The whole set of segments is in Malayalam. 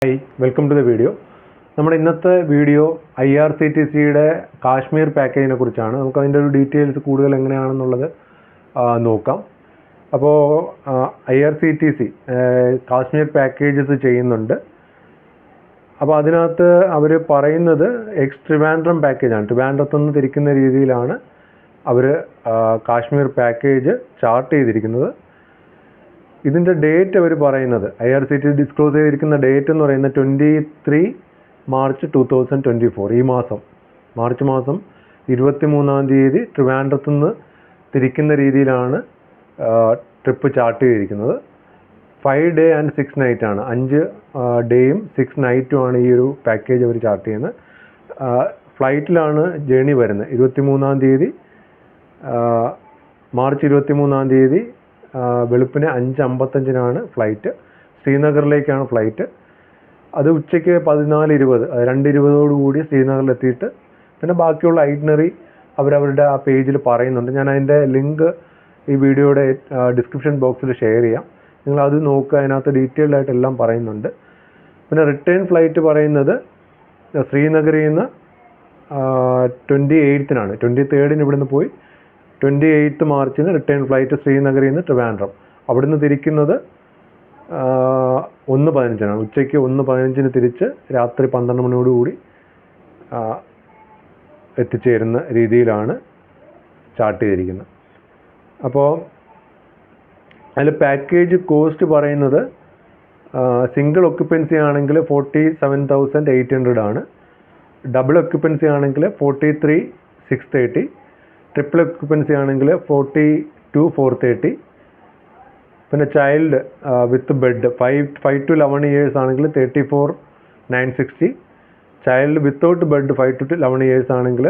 Hi, welcome to the video. നമ്മുടെ ഇന്നത്തെ വീഡിയോ IRCTCയുടെ കാശ്മീർ പാക്കേജിനെ കുറിച്ചാണ്. നമുക്ക് അതിൻ്റെ ഒരു ഡീറ്റെയിൽസ് കൂടുതൽ എങ്ങനെയാണെന്നുള്ളത് നോക്കാം. അപ്പോൾ IRCTC കാശ്മീർ പാക്കേജസ് ചെയ്യുന്നുണ്ട്. അപ്പോൾ അതിനകത്ത് അവർ പറയുന്നത് ട്രിവാൻഡ്രം പാക്കേജാണ്. ട്രിവാൻഡ്രത്തു നിന്ന് തിരിക്കുന്ന രീതിയിലാണ് അവർ കാശ്മീർ പാക്കേജ് ചാർട്ട് ചെയ്തിരിക്കുന്നത്. ഇതിൻ്റെ ഡേറ്റ് അവർ പറയുന്നത് IRCTC ഡിസ്ക്ലോസ് ചെയ്തിരിക്കുന്ന ഡേറ്റ് എന്ന് പറയുന്നത് 23 മാർച്ച് 2024. ഈ മാസം മാർച്ച് മാസം 23-ാം തീയതി ട്രിവാൻഡ്രത്തു നിന്ന് തിരിക്കുന്ന രീതിയിലാണ് ട്രിപ്പ് ചാർട്ട് ചെയ്തിരിക്കുന്നത്. 5 day and 6 night ആണ്. 5 ഡേയും 6 നൈറ്റും ആണ് ഈ ഒരു പാക്കേജ് അവർ ചാർട്ട് ചെയ്യുന്നത്. ഫ്ലൈറ്റിലാണ് ജേണി വരുന്നത്. 23-ാം തീയതി മാർച്ച് 23-ാം തീയതി വെളുപ്പിന് 5:55 ഫ്ലൈറ്റ്. ശ്രീനഗറിലേക്കാണ് ഫ്ലൈറ്റ്. അത് ഉച്ചയ്ക്ക് 14:20 2:20 ശ്രീനഗറിലെത്തിയിട്ട് പിന്നെ ബാക്കിയുള്ള ഐറ്റിനറി അവരവരുടെ ആ പേജിൽ പറയുന്നുണ്ട്. ഞാൻ അതിൻ്റെ ലിങ്ക് ഈ വീഡിയോയുടെ ഡിസ്ക്രിപ്ഷൻ ബോക്സിൽ ഷെയർ ചെയ്യാം. നിങ്ങളത് നോക്കുക. അതിനകത്ത് ഡീറ്റെയിൽഡ് ആയിട്ട് എല്ലാം പറയുന്നുണ്ട്. പിന്നെ റിട്ടേൺ ഫ്ലൈറ്റ് പറയുന്നത് ശ്രീനഗറിൽ നിന്ന് 28-നാണ്. 23-ന് ഇവിടുന്ന് പോയി 28 മാർച്ചിന് റിട്ടേൺ ഫ്ലൈറ്റ് ശ്രീനഗറിൽ നിന്ന് ട്രിവാൻഡ്രം. അവിടുന്ന് തിരിക്കുന്നത് 1:15-നാണ്. ഉച്ചയ്ക്ക് 1:15-ന് തിരിച്ച് രാത്രി 12 മണിയോടുകൂടി എത്തിച്ചേരുന്ന രീതിയിലാണ് ചാർട്ട് ചെയ്തിരിക്കുന്നത്. അപ്പോൾ അതിൽ പാക്കേജ് കോസ്റ്റ് പറയുന്നത് സിംഗിൾ ഒക്യുപ്പൻസി ആണെങ്കിൽ 47,800 ആണ്. ഡബിൾ ഒക്യുപ്പൻസി ആണെങ്കിൽ 43,630. ട്രിപ്പിൾ ഒക്യുപ്പൻസി ആണെങ്കിൽ 42,430. പിന്നെ Child with bed 5 to 11 years ആണെങ്കിൽ 34,960. Child without bed 5 to 11 years ആണെങ്കിൽ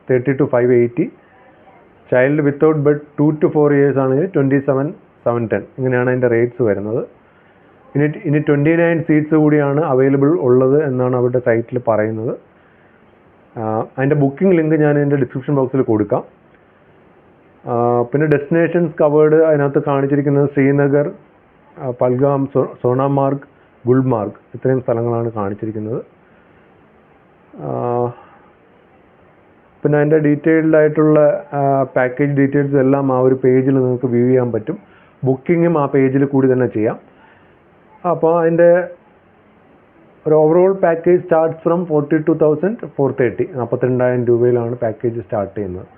32,580. Child without bed 2 to 4 years ആണെങ്കിൽ 27,710. ഇങ്ങനെയാണ് അതിൻ്റെ റേറ്റ്സ് വരുന്നത്. ഇനി 29 സീറ്റ്സ് കൂടിയാണ് അവൈലബിൾ ഉള്ളത് എന്നാണ് അവരുടെ സൈറ്റിൽ പറയുന്നത്. അതിൻ്റെ ബുക്കിംഗ് ലിങ്ക് ഞാൻ എൻ്റെ ഡിസ്ക്രിപ്ഷൻ ബോക്സിൽ കൊടുക്കാം. പിന്നെ ഡെസ്റ്റിനേഷൻസ് കവേർഡ് അതിനകത്ത് കാണിച്ചിരിക്കുന്നത് ശ്രീനഗർ, പൽഗാം, സോണാമാർഗ്, ഗുൽമാർഗ് ഇത്രയും സ്ഥലങ്ങളാണ് കാണിച്ചിരിക്കുന്നത്. പിന്നെ അതിൻ്റെ ഡീറ്റെയിൽഡ് ആയിട്ടുള്ള പാക്കേജ് ഡീറ്റെയിൽസ് എല്ലാം ആ ഒരു പേജിൽ നിങ്ങൾക്ക് വ്യൂ ചെയ്യാൻ പറ്റും. ബുക്കിങ്ങും ആ പേജിൽ കൂടി തന്നെ ചെയ്യാം. അപ്പോൾ അതിൻ്റെ ഒരു ഓവറോൾ പാക്കേജ് സ്റ്റാർട്ട്സ് ഫ്രം 42,430. 42,000 രൂപയിലാണ് പാക്കേജ് സ്റ്റാർട്ട് ചെയ്യുന്നത്.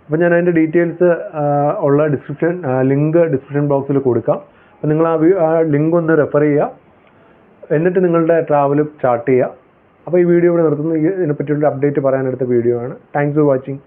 അപ്പോൾ ഞാൻ അതിൻ്റെ ഡീറ്റെയിൽസ് ഉള്ള ലിങ്ക് ഡിസ്ക്രിപ്ഷൻ ബോക്സിൽ കൊടുക്കാം. അപ്പോൾ നിങ്ങൾ ആ ലിങ്ക് ഒന്ന് റെഫർ ചെയ്യുക. എന്നിട്ട് നിങ്ങളുടെ ട്രാവൽ ചാർട്ട് ചെയ്യുക. അപ്പോൾ ഈ വീഡിയോ ഇവിടെ നിർത്തുന്നു. ഇതിനെപ്പറ്റിയുള്ള അപ്ഡേറ്റ് പറയാനെടുത്ത വീഡിയോ ആണ്. Thanks for watching.